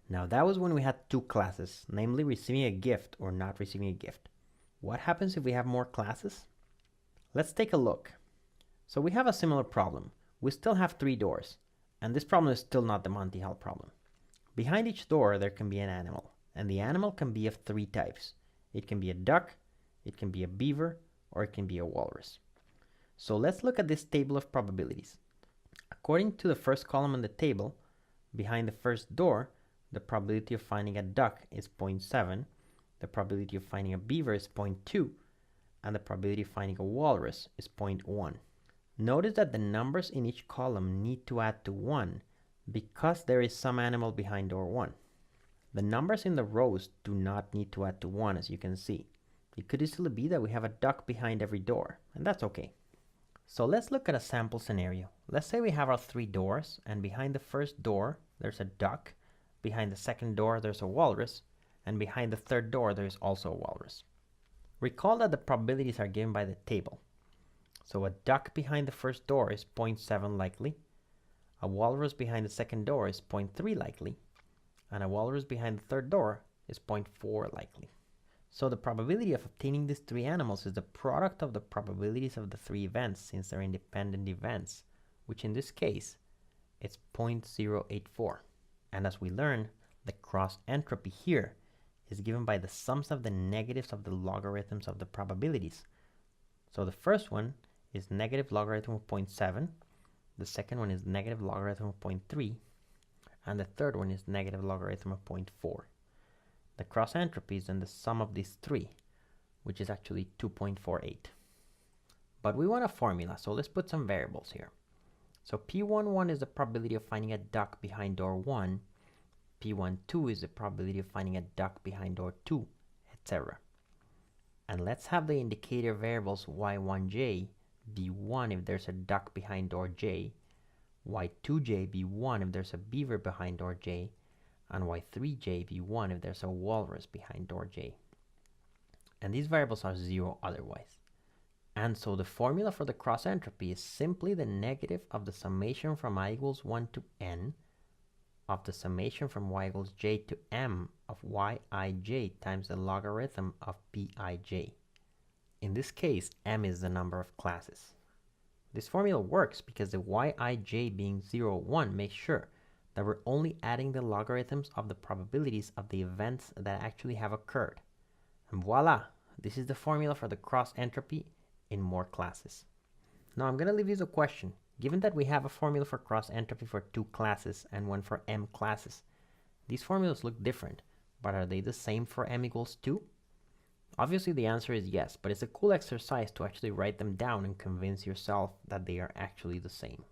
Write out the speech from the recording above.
Now that was when we had two classes, namely receiving a gift or not receiving a gift. What happens if we have more classes? Let's take a look. So we have a similar problem. We still have three doors, and this problem is still not the Monty Hall problem. Behind each door there can be an animal, and the animal can be of three types. It can be a duck, it can be a beaver, or it can be a walrus. So let's look at this table of probabilities. According to the first column in the table, behind the first door, the probability of finding a duck is 0.7, the probability of finding a beaver is 0.2, and the probability of finding a walrus is 0.1. Notice that the numbers in each column need to add to 1 because there is some animal behind door 1. The numbers in the rows do not need to add to 1, as you can see. It could easily be that we have a duck behind every door, and that's okay. So let's look at a sample scenario. Let's say we have our three doors, and behind the first door there's a duck, behind the second door there's a walrus, and behind the third door there's also a walrus. Recall that the probabilities are given by the table. So a duck behind the first door is 0.7 likely, a walrus behind the second door is 0.3 likely, and a walrus behind the third door is 0.4 likely. So the probability of obtaining these three animals is the product of the probabilities of the three events, since they're independent events, which in this case it's 0.084. And as we learn, the cross entropy here is given by the sums of the negatives of the logarithms of the probabilities. So the first one is negative logarithm of 0.7, the second one is negative logarithm of 0.3, and the third one is negative logarithm of 0.4. The cross entropy is then the sum of these three, which is actually 2.48. But we want a formula, so let's put some variables here. So P11 is the probability of finding a duck behind door 1, P12 is the probability of finding a duck behind door 2, etc. And let's have the indicator variables y1j be 1 if there's a duck behind door j, y2j be 1 if there's a beaver behind door j, and y3j be 1 if there's a walrus behind door j. And these variables are 0 otherwise. And so the formula for the cross entropy is simply the negative of the summation from I equals 1 to n of the summation from y equals j to m of yij times the logarithm of pij. In this case, m is the number of classes. This formula works because the yij being 0, 1 makes sure that we're only adding the logarithms of the probabilities of the events that actually have occurred. And voila, this is the formula for the cross entropy in more classes. Now I'm going to leave you the question. Given that we have a formula for cross entropy for 2 classes and one for m classes, these formulas look different, but are they the same for m equals 2? Obviously the answer is yes, but it's a cool exercise to actually write them down and convince yourself that they are actually the same.